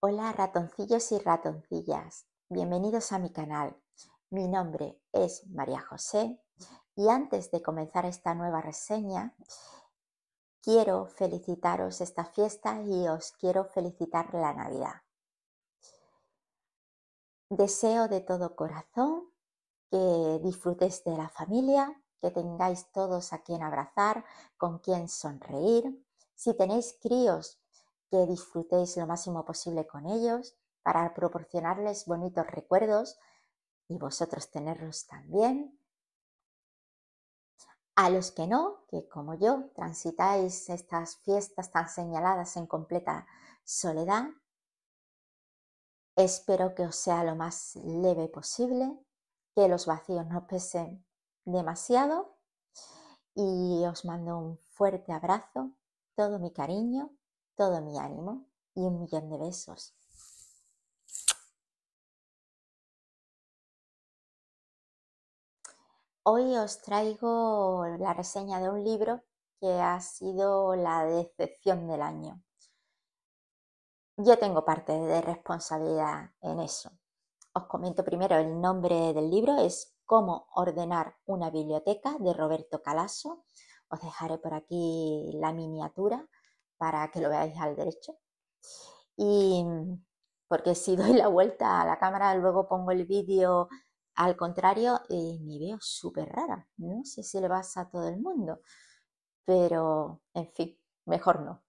Hola ratoncillos y ratoncillas, bienvenidos a mi canal. Mi nombre es María José y antes de comenzar esta nueva reseña, quiero felicitaros esta fiesta y os quiero felicitar la Navidad. Deseo de todo corazón que disfrutéis de la familia, que tengáis todos a quien abrazar, con quien sonreír. Si tenéis críos, que disfrutéis lo máximo posible con ellos para proporcionarles bonitos recuerdos y vosotros tenerlos también. A los que no, que como yo transitáis estas fiestas tan señaladas en completa soledad, espero que os sea lo más leve posible, que los vacíos no pesen demasiado y os mando un fuerte abrazo, todo mi cariño, todo mi ánimo y 1.000.000 de besos. Hoy os traigo la reseña de un libro que ha sido la decepción del año. Yo tengo parte de responsabilidad en eso. Os comento primero el nombre del libro, es Cómo ordenar una biblioteca, de Roberto Calasso. Os dejaré por aquí la miniatura para que lo veáis al derecho. Y porque si doy la vuelta a la cámara, luego pongo el vídeo al contrario y me veo súper rara. No sé si le pasa a todo el mundo, pero en fin, mejor no.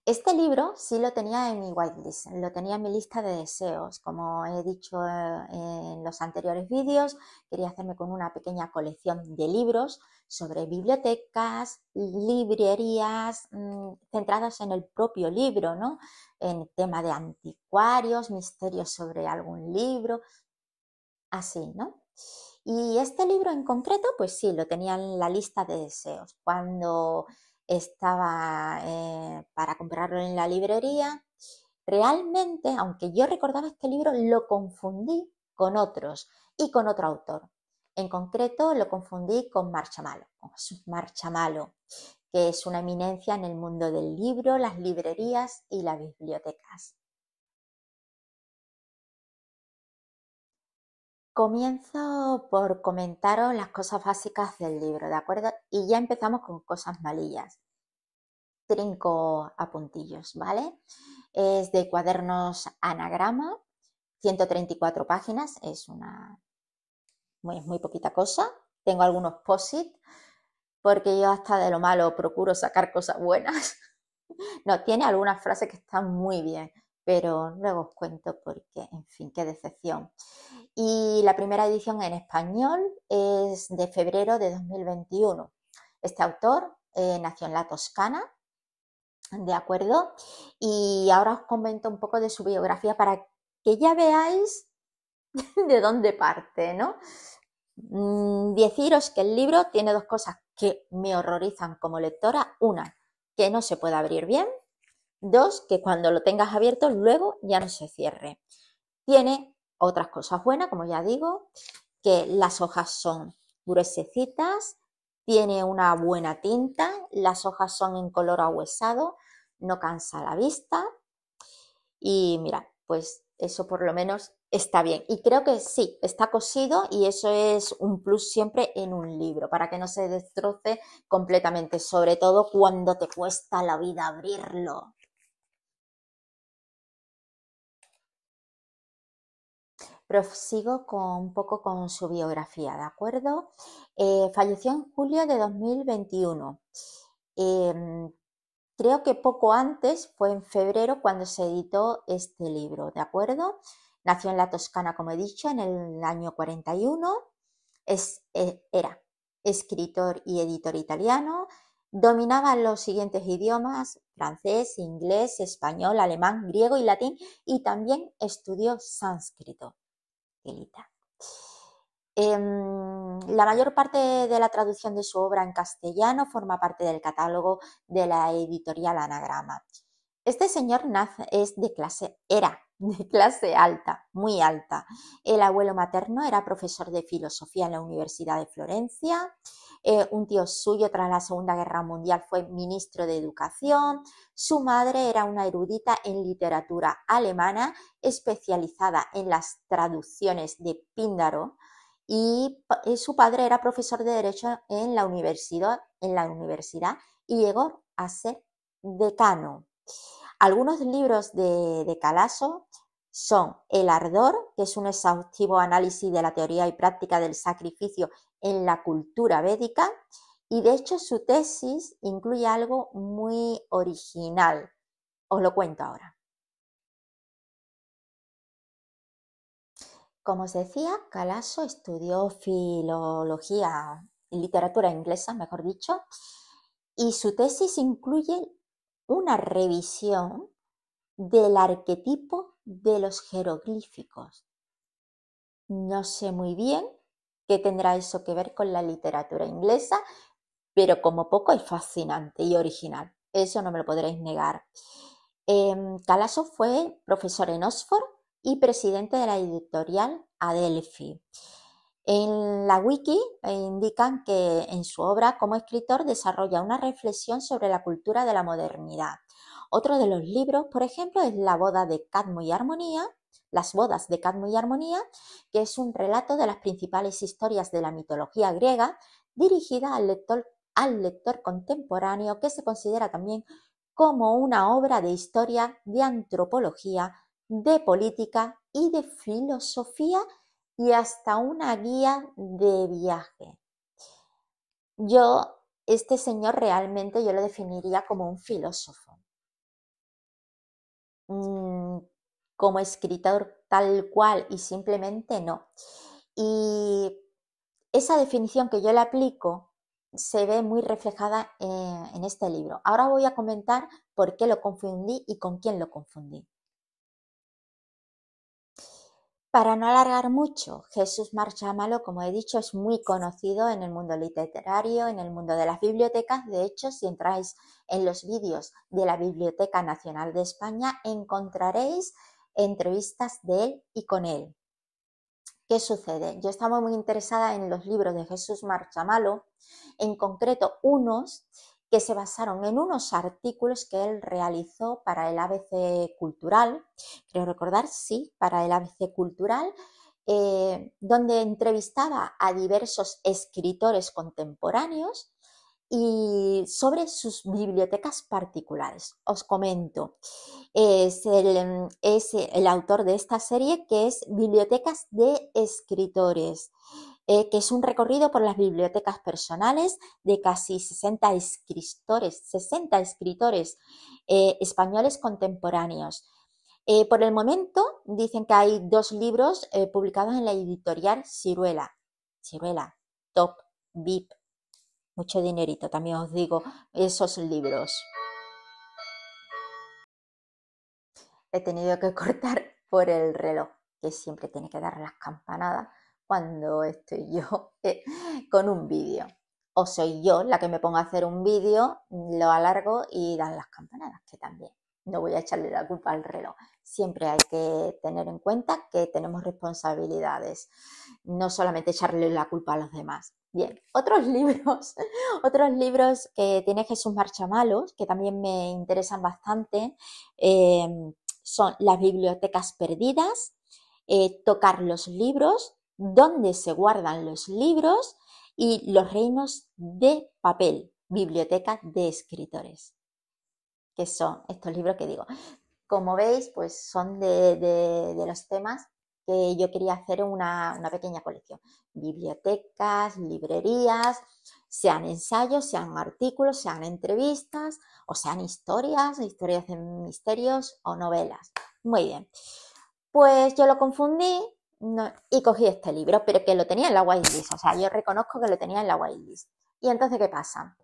Este libro sí lo tenía en mi whitelist, lo tenía en mi lista de deseos. Como he dicho en los anteriores vídeos, quería hacerme con una pequeña colección de libros sobre bibliotecas, librerías, centradas en el propio libro, ¿no? En tema de anticuarios, misterios sobre algún libro, así, ¿no? Y este libro en concreto, pues sí, lo tenía en la lista de deseos. Cuando estaba para comprarlo en la librería, realmente, aunque yo recordaba este libro, lo confundí con otros y con otro autor. En concreto, lo confundí con Marchamalo, que es una eminencia en el mundo del libro, las librerías y las bibliotecas. Comienzo por comentaros las cosas básicas del libro, ¿de acuerdo? Y ya empezamos con cosas malillas. Trinco a puntillos, ¿vale? Es de cuadernos anagrama, 134 páginas, es muy poquita cosa. Tengo algunos post-it, porque yo hasta de lo malo procuro sacar cosas buenas. No, tiene algunas frases que están muy bien, pero luego os cuento por qué, en fin, qué decepción. Y la primera edición en español es de febrero de 2021. Este autor nació en la Toscana, ¿de acuerdo? Y ahora os comento un poco de su biografía para que ya veáis de dónde parte, ¿no? Deciros que el libro tiene dos cosas que me horrorizan como lectora. Una, que no se puede abrir bien. Dos, que cuando lo tengas abierto luego ya no se cierre. Tiene otras cosas buenas, como ya digo, que las hojas son gruesecitas, tiene una buena tinta, las hojas son en color ahuesado, no cansa la vista y mira, pues eso por lo menos está bien. Y creo que sí, está cosido y eso es un plus siempre en un libro, para que no se destroce completamente, sobre todo cuando te cuesta la vida abrirlo. Prosigo un poco con su biografía, ¿de acuerdo? Falleció en julio de 2021. Creo que poco antes, fue en febrero, cuando se editó este libro, ¿de acuerdo? Nació en la Toscana, como he dicho, en el año 41. Era escritor y editor italiano. Dominaba los siguientes idiomas: francés, inglés, español, alemán, griego y latín, y también estudió sánscrito. La mayor parte de la traducción de su obra en castellano forma parte del catálogo de la editorial Anagrama. Este señor era de clase alta, muy alta. El abuelo materno era profesor de filosofía en la Universidad de Florencia. Un tío suyo tras la Segunda Guerra Mundial fue ministro de Educación. Su madre era una erudita en literatura alemana especializada en las traducciones de Píndaro y su padre era profesor de Derecho en la universidad y llegó a ser decano. Algunos libros de Calasso son El ardor, que es un exhaustivo análisis de la teoría y práctica del sacrificio en la cultura védica, y de hecho su tesis incluye algo muy original. Os lo cuento ahora. Como os decía, Calasso estudió filología y literatura inglesa, mejor dicho, y su tesis incluye una revisión del arquetipo de los jeroglíficos. No sé muy bien qué tendrá eso que ver con la literatura inglesa, pero como poco es fascinante y original. Eso no me lo podréis negar. Calasso fue profesor en Oxford y presidente de la editorial Adelphi. En la wiki indican que en su obra como escritor desarrolla una reflexión sobre la cultura de la modernidad. Otro de los libros, por ejemplo, es Las bodas de Cadmo y Armonía, que es un relato de las principales historias de la mitología griega, dirigida al lector contemporáneo, que se considera también como una obra de historia, de antropología, de política y de filosofía, y hasta una guía de viaje. Este señor realmente yo lo definiría como un filósofo. Como escritor tal cual y simplemente no. Y esa definición que yo le aplico se ve muy reflejada en este libro. Ahora voy a comentar por qué lo confundí y con quién lo confundí. Para no alargar mucho, Jesús Marchamalo, como he dicho, es muy conocido en el mundo literario, en el mundo de las bibliotecas. De hecho, si entráis en los vídeos de la Biblioteca Nacional de España, encontraréis entrevistas de él y con él. ¿Qué sucede? Yo estaba muy interesada en los libros de Jesús Marchamalo, en concreto unos que se basaron en unos artículos que él realizó para el ABC Cultural, creo recordar, sí, para el ABC Cultural, donde entrevistaba a diversos escritores contemporáneos y sobre sus bibliotecas particulares. Os comento, es el autor de esta serie, que es Bibliotecas de Escritores, que es un recorrido por las bibliotecas personales de casi 60 escritores españoles contemporáneos. Por el momento dicen que hay 2 libros publicados en la editorial Siruela, top, VIP, mucho dinerito, también os digo, esos libros. He tenido que cortar por el reloj, que siempre tiene que dar las campanadas cuando estoy yo con un vídeo. O soy yo la que me pongo a hacer un vídeo, lo alargo y dan las campanadas, que también. No voy a echarle la culpa al reloj. Siempre hay que tener en cuenta que tenemos responsabilidades, no solamente echarle la culpa a los demás. Bien, otros libros que tiene Jesús Marchamalo, que también me interesan bastante, son Las bibliotecas perdidas, Tocar los libros, Dónde se guardan los libros y Los reinos de papel, Biblioteca de escritores, que son estos libros que digo. Como veis, pues son de los temas que yo quería hacer una pequeña colección. Bibliotecas, librerías, sean ensayos, sean artículos, sean entrevistas, o sean historias de misterios o novelas. Muy bien. Pues yo lo confundí y cogí este libro, pero que lo tenía en la whitelist. O sea, yo reconozco que lo tenía en la whitelist. ¿Y entonces qué pasa?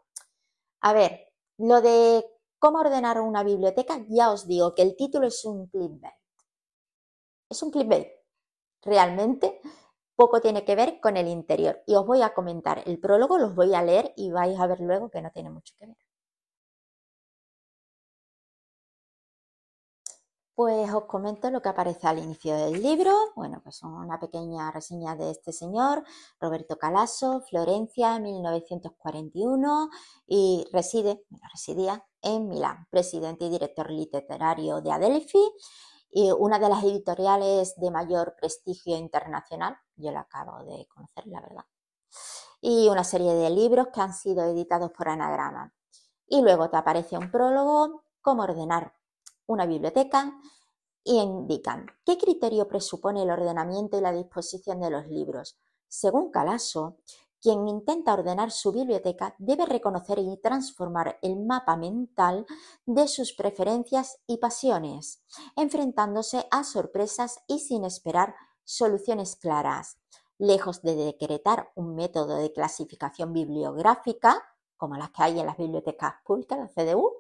A ver, lo de cómo ordenar una biblioteca, ya os digo que el título es un clickbait. Es un clickbait. Realmente poco tiene que ver con el interior. Y os voy a comentar el prólogo, los voy a leer y vais a ver luego que no tiene mucho que ver. Pues os comento lo que aparece al inicio del libro. Bueno, pues una pequeña reseña de este señor, Roberto Calasso, Florencia, 1941, y residía en Milán, presidente y director literario de Adelphi, y una de las editoriales de mayor prestigio internacional. Yo la acabo de conocer, la verdad. Y una serie de libros que han sido editados por Anagrama. Y luego te aparece un prólogo, cómo ordenar una biblioteca, y indican qué criterio presupone el ordenamiento y la disposición de los libros. Según Calasso, quien intenta ordenar su biblioteca debe reconocer y transformar el mapa mental de sus preferencias y pasiones, enfrentándose a sorpresas y sin esperar soluciones claras. Lejos de decretar un método de clasificación bibliográfica, como las que hay en las bibliotecas públicas, la CDU,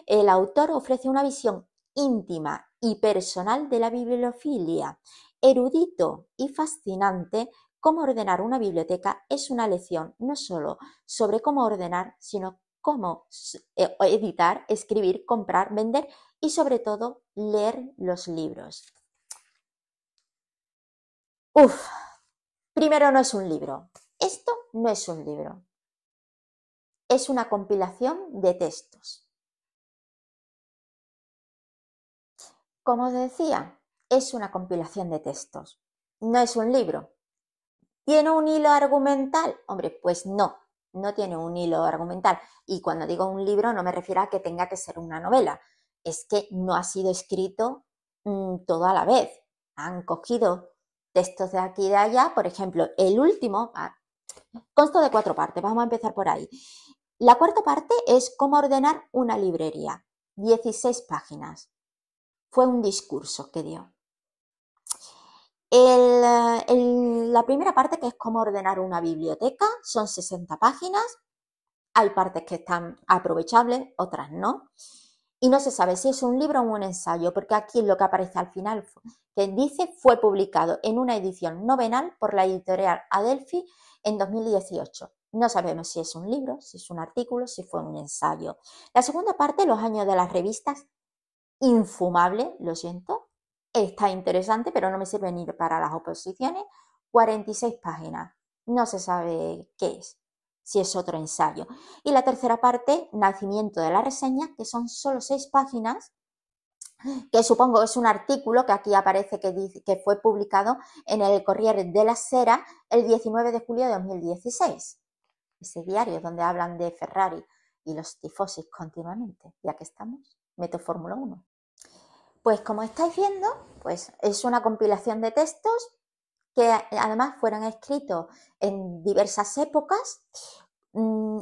el autor ofrece una visión íntima y personal de la bibliofilia. Erudito y fascinante, cómo ordenar una biblioteca es una lección no solo sobre cómo ordenar, sino cómo editar, escribir, comprar, vender y sobre todo leer los libros. Primero, no es un libro. Esto no es un libro. Es una compilación de textos. Como os decía, es una compilación de textos. No es un libro. ¿Tiene un hilo argumental? Hombre, pues no, no tiene un hilo argumental. Y cuando digo un libro no me refiero a que tenga que ser una novela. Es que no ha sido escrito todo a la vez. Han cogido textos de aquí y de allá. Por ejemplo, el último consta de 4 partes. Vamos a empezar por ahí. La cuarta parte es cómo ordenar una librería. 16 páginas. Fue un discurso que dio. La primera parte, que es cómo ordenar una biblioteca, son 60 páginas. Hay partes que están aprovechables, otras no. Y no se sabe si es un libro o un ensayo, porque aquí lo que aparece al final, que dice, fue publicado en una edición novenal por la editorial Adelphi en 2018. No sabemos si es un libro, si es un artículo, si fue un ensayo. La segunda parte, los años de las revistas, infumable, lo siento. Está interesante, pero no me sirve ni para las oposiciones. 46 páginas. No se sabe qué es, si es otro ensayo. Y la tercera parte, nacimiento de la reseña, que son solo 6 páginas, que supongo que es un artículo que aquí aparece que fue publicado en el Corriere della Sera el 19 de julio de 2016. Ese diario donde hablan de Ferrari y los tifosi continuamente. Ya que estamos, meto Fórmula 1. Pues como estáis viendo, pues es una compilación de textos que además fueron escritos en diversas épocas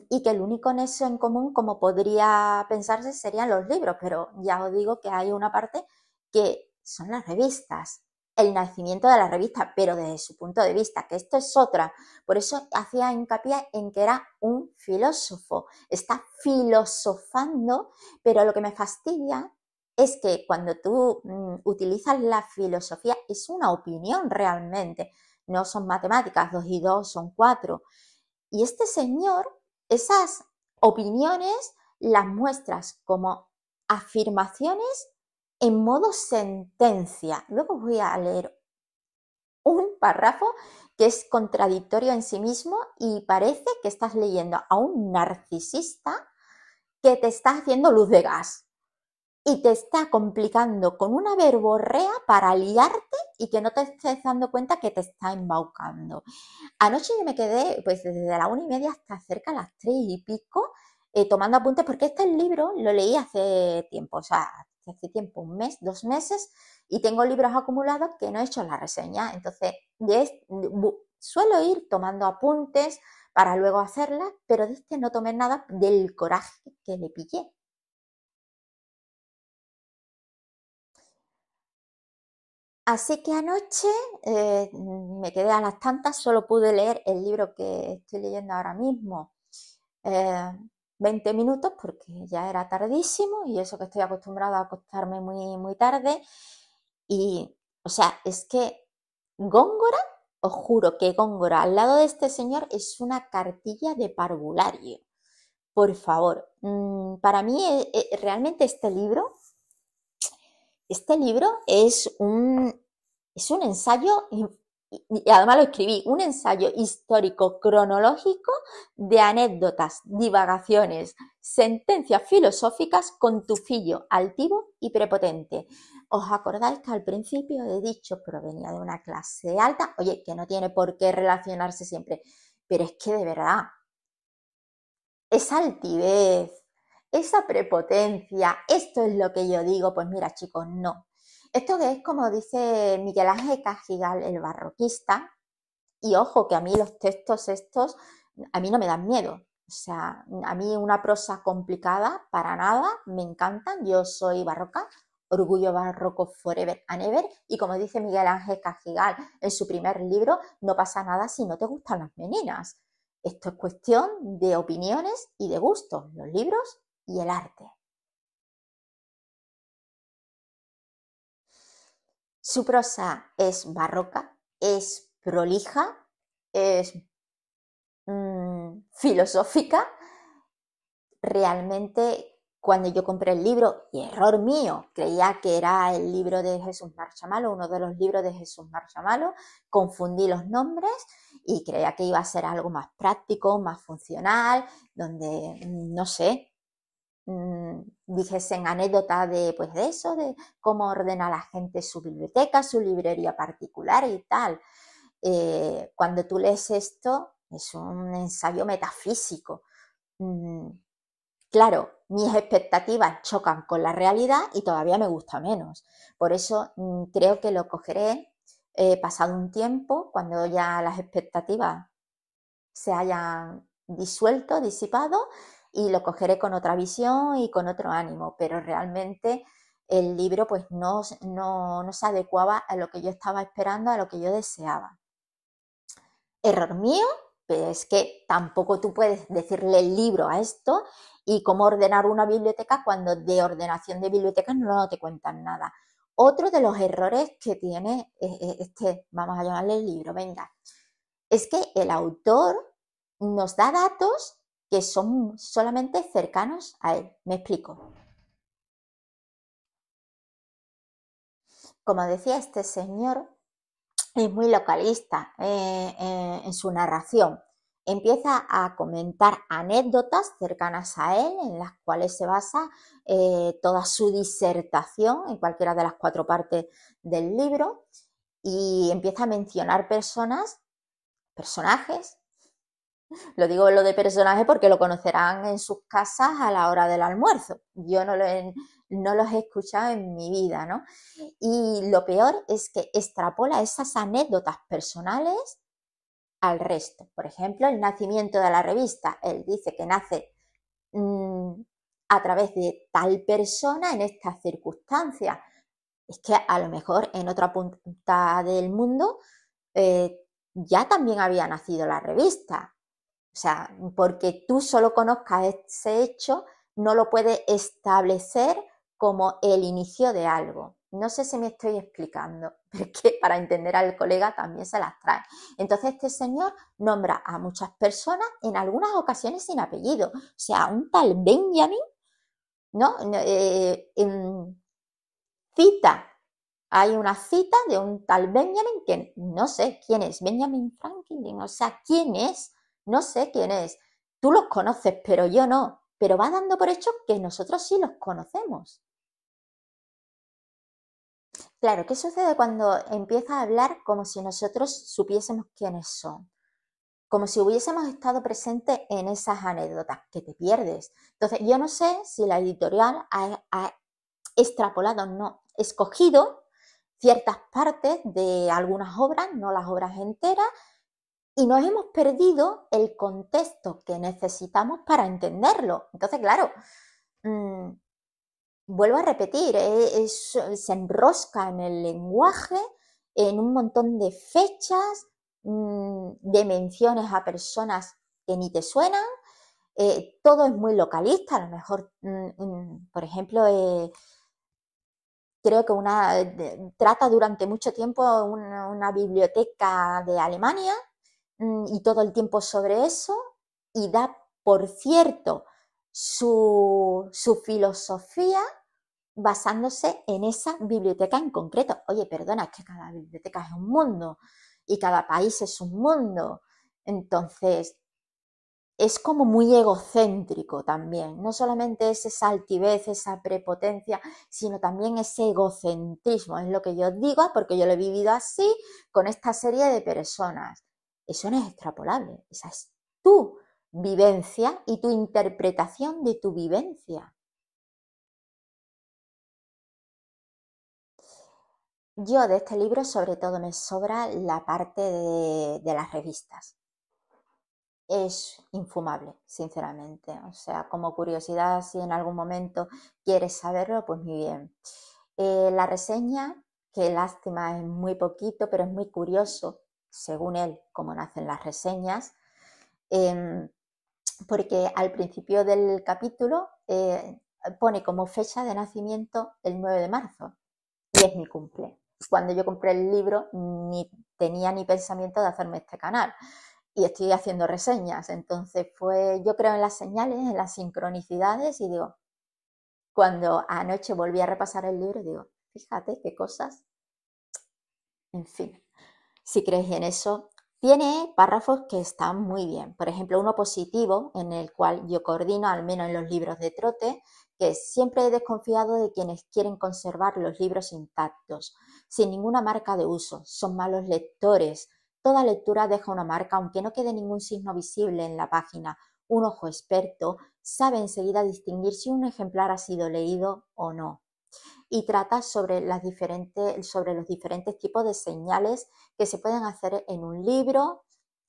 y que el único nexo en común, como podría pensarse, serían los libros, pero ya os digo que hay una parte que son las revistas, el nacimiento de la revista, pero desde su punto de vista, que esto es otra. Por eso hacía hincapié en que era un filósofo, está filosofando, pero lo que me fastidia es que cuando tú utilizas la filosofía es una opinión realmente, no son matemáticas, 2 y 2 son 4. Y este señor, esas opiniones las muestras como afirmaciones en modo sentencia. Luego voy a leer un párrafo que es contradictorio en sí mismo y parece que estás leyendo a un narcisista que te está haciendo luz de gas y te está complicando con una verborrea para liarte y que no te estés dando cuenta que te está embaucando. Anoche yo me quedé pues desde la 1:30 hasta cerca de las 3 y pico tomando apuntes, porque este libro lo leí hace tiempo, o sea, hace tiempo, 1 mes, 2 meses, y tengo libros acumulados que no he hecho la reseña. Entonces suelo ir tomando apuntes para luego hacerlas, pero de este no tomé nada del coraje que le pillé. Así que anoche me quedé a las tantas, solo pude leer el libro que estoy leyendo ahora mismo, 20 minutos, porque ya era tardísimo y eso que estoy acostumbrada a acostarme muy, muy tarde. Y, o sea, es que Góngora, os juro que Góngora al lado de este señor es una cartilla de parvulario. Por favor, para mí realmente este libro Este libro es un ensayo, y además lo escribí, un ensayo histórico cronológico de anécdotas, divagaciones, sentencias filosóficas con tufillo altivo y prepotente. ¿Os acordáis que al principio he dicho provenía de una clase alta? Oye, que no tiene por qué relacionarse siempre, pero es que de verdad, esa altivez, esa prepotencia, esto es lo que yo digo, pues mira chicos, no. Esto que es como dice Miguel Ángel Cajigal, el barroquista, y ojo que a mí los textos estos, a mí no me dan miedo. O sea, a mí una prosa complicada, para nada, me encantan. Yo soy barroca, orgullo barroco forever and ever. Y como dice Miguel Ángel Cajigal en su primer libro, no pasa nada si no te gustan las meninas. Esto es cuestión de opiniones y de gustos, los libros y el arte. Su prosa es barroca, es prolija, es filosófica. Realmente, cuando yo compré el libro, y error mío, creía que era el libro de Jesús Marchamalo, uno de los libros de Jesús Marchamalo, confundí los nombres y creía que iba a ser algo más práctico, más funcional, donde, no sé, dijesen anécdotas de, pues de eso, de cómo ordena la gente su biblioteca, su librería particular y tal. Cuando tú lees esto, es un ensayo metafísico. Claro, mis expectativas chocan con la realidad y todavía me gusta menos. Por eso creo que lo cogeré pasado un tiempo, cuando ya las expectativas se hayan disuelto, disipado, y lo cogeré con otra visión y con otro ánimo. Pero realmente el libro pues no se adecuaba a lo que yo estaba esperando, a lo que yo deseaba. Error mío, pero es que tampoco tú puedes decirle el libro a esto y cómo ordenar una biblioteca cuando de ordenación de bibliotecas no te cuentan nada. Otro de los errores que tiene este, vamos a llamarle el libro, venga, es que el autor nos da datos que son solamente cercanos a él. Me explico. Como decía este señor, es muy localista en su narración. Empieza a comentar anécdotas cercanas a él, en las cuales se basa toda su disertación en cualquiera de las 4 partes del libro, y empieza a mencionar personajes. Lo digo lo de personaje porque lo conocerán en sus casas a la hora del almuerzo. Yo no los he escuchado en mi vida, ¿no? Y lo peor es que extrapola esas anécdotas personales al resto. Por ejemplo, el nacimiento de la revista. Él dice que nace mmm, a través de tal persona en estas circunstancias. Es que a lo mejor en otra punta del mundo ya también había nacido la revista. O sea, porque tú solo conozcas ese hecho, no lo puedes establecer como el inicio de algo. No sé si me estoy explicando, pero es que para entender al colega también se las trae. Entonces este señor nombra a muchas personas, en algunas ocasiones sin apellido. O sea, un tal Benjamin, ¿no? Cita. Hay una cita de un tal Benjamin que no sé quién es. Benjamin Franklin, o sea, ¿quién es? No sé quién es. Tú los conoces, pero yo no. Pero va dando por hecho que nosotros sí los conocemos. Claro, ¿qué sucede cuando empieza a hablar como si nosotros supiésemos quiénes son? Como si hubiésemos estado presentes en esas anécdotas, que te pierdes. Entonces, yo no sé si la editorial ha extrapolado, no, escogido ciertas partes de algunas obras, no las obras enteras, y nos hemos perdido el contexto que necesitamos para entenderlo. Entonces, claro, mmm, vuelvo a repetir, se enrosca en el lenguaje, en un montón de fechas, de menciones a personas que ni te suenan. Todo es muy localista, a lo mejor, por ejemplo, creo que trata durante mucho tiempo una biblioteca de Alemania, y todo el tiempo sobre eso, y da por cierto su filosofía, basándose en esa biblioteca en concreto. Oye, perdona, es que cada biblioteca es un mundo y cada país es un mundo. Entonces, es como muy egocéntrico también. No solamente es esa altivez, esa prepotencia, sino también ese egocentrismo. Es lo que yo digo porque yo lo he vivido así con esta serie de personas. Eso no es extrapolable. Esa es tu vivencia y tu interpretación de tu vivencia. Yo de este libro sobre todo me sobra la parte de las revistas. Es infumable, sinceramente. O sea, como curiosidad, si en algún momento quieres saberlo, pues muy bien. La reseña, que lástima, es muy poquito, pero es muy curioso, según él, cómo nacen las reseñas, eh, porque al principio del capítulo pone como fecha de nacimiento el 9 de marzo y es mi cumple. Cuando yo compré el libro ni tenía ni pensamiento de hacerme este canal y estoy haciendo reseñas, entonces yo creo en las señales, en las sincronicidades y digo, cuando anoche volví a repasar el libro, digo, fíjate qué cosas, en fin, si crees en eso. Tiene párrafos que están muy bien. Por ejemplo, uno positivo en el cual yo coordino, al menos en los libros de trote, que siempre he desconfiado de quienes quieren conservar los libros intactos, sin ninguna marca de uso. Son malos lectores. Toda lectura deja una marca, aunque no quede ningún signo visible en la página. Un ojo experto sabe enseguida distinguir si un ejemplar ha sido leído o no. Y trata sobre los diferentes tipos de señales que se pueden hacer en un libro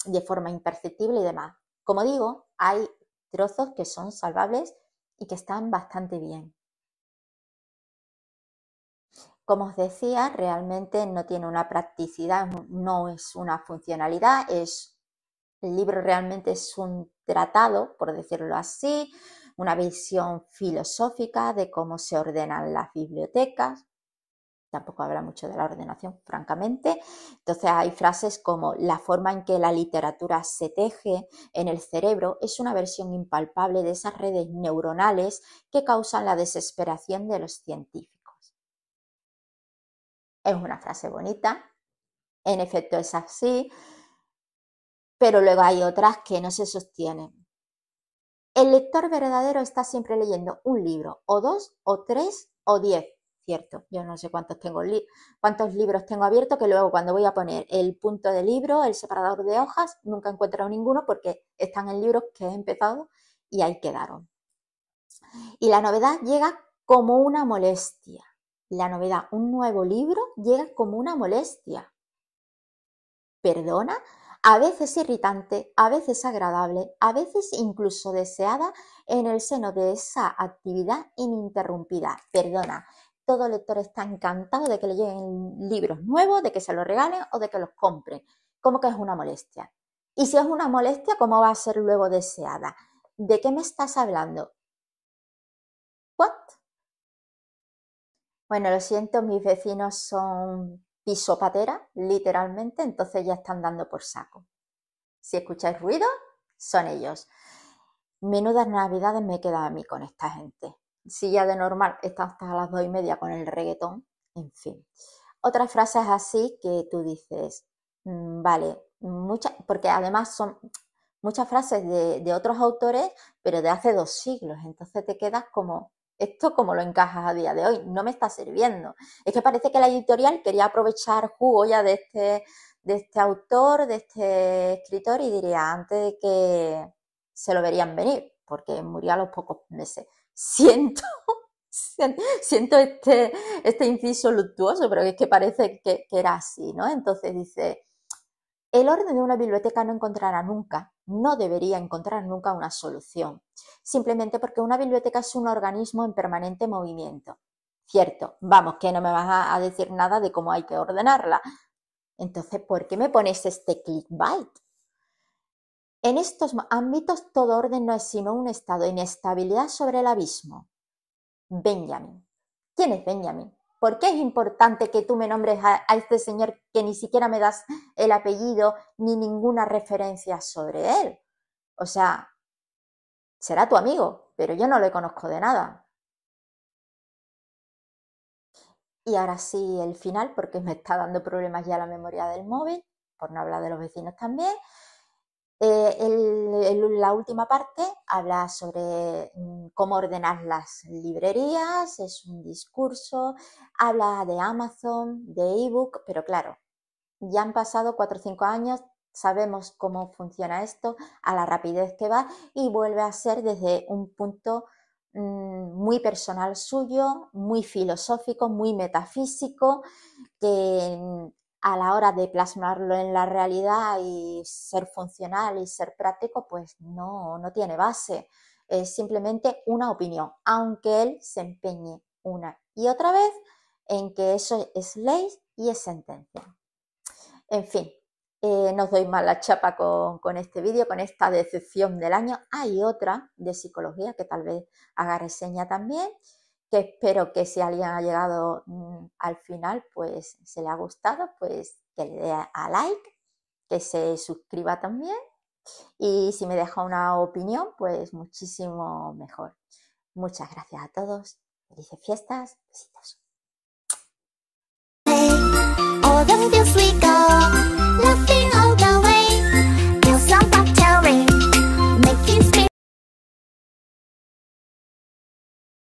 de forma imperceptible y demás. Como digo, hay trozos que son salvables y que están bastante bien. Como os decía, realmente no tiene una practicidad, no es una funcionalidad, el libro realmente es un tratado, por decirlo así, una visión filosófica de cómo se ordenan las bibliotecas. Tampoco habla mucho de la ordenación, francamente. Entonces hay frases como la forma en que la literatura se teje en el cerebro es una versión impalpable de esas redes neuronales que causan la desesperación de los científicos. Es una frase bonita, en efecto es así, pero luego hay otras que no se sostienen. El lector verdadero está siempre leyendo un libro, o dos, o tres, o 10. Cierto, yo no sé cuántos libros tengo abiertos, que luego cuando voy a poner el punto de libro, el separador de hojas, nunca encuentro ninguno porque están en libros que he empezado y ahí quedaron. Y la novedad llega como una molestia. La novedad, un nuevo libro, llega como una molestia. ¿Perdona? A veces irritante, a veces agradable, a veces incluso deseada en el seno de esa actividad ininterrumpida. Perdona, todo lector está encantado de que le lleguen libros nuevos, de que se los regalen o de que los compren. ¿Cómo que es una molestia? Y si es una molestia, ¿cómo va a ser luego deseada? ¿De qué me estás hablando? ¿What? Bueno, lo siento, mis vecinos son pisopatera, literalmente, entonces ya están dando por saco. Si escucháis ruido, son ellos. Menudas navidades me queda a mí con esta gente. Si ya de normal está hasta las 2:30 con el reggaetón, en fin. Otras frases así que tú dices, vale, porque además son muchas frases de otros autores, pero de hace 2 siglos. Entonces te quedas como, esto como lo encajas a día de hoy, no me está sirviendo. Es que parece que la editorial quería aprovechar jugo ya de este autor, de este escritor, y diría, antes de que se lo verían venir, porque murió a los pocos meses. Siento este inciso luctuoso, pero es que parece que era así, ¿no? Entonces dice, el orden de una biblioteca no encontrará nunca, no debería encontrar nunca una solución, simplemente porque una biblioteca es un organismo en permanente movimiento. Cierto, vamos, que no me vas a decir nada de cómo hay que ordenarla. Entonces, ¿por qué me pones este clickbait? En estos ámbitos todo orden no es sino un estado de inestabilidad sobre el abismo. Benjamin. ¿Quién es Benjamin? ¿Por qué es importante que tú me nombres a este señor que ni siquiera me das el apellido ni ninguna referencia sobre él? O sea, será tu amigo, pero yo no le conozco de nada. Y ahora sí el final, porque me está dando problemas ya la memoria del móvil, por no hablar de los vecinos también. La última parte habla sobre cómo ordenar las librerías, es un discurso, habla de Amazon, de ebook, pero claro, ya han pasado 4 o 5 años, sabemos cómo funciona esto, a la rapidez que va y vuelve a ser desde un punto muy personal suyo, muy filosófico, muy metafísico, que a la hora de plasmarlo en la realidad y ser funcional y ser práctico, pues no tiene base. Es simplemente una opinión, aunque él se empeñe una y otra vez en que eso es ley y es sentencia. En fin, no os doy más la chapa con este vídeo, con esta decepción del año. Hay otra de psicología que tal vez haga reseña también, que espero que si alguien ha llegado al final, pues se le ha gustado, pues que le dé a like, que se suscriba también y si me deja una opinión, pues muchísimo mejor. Muchas gracias a todos. Felices fiestas. Besitos.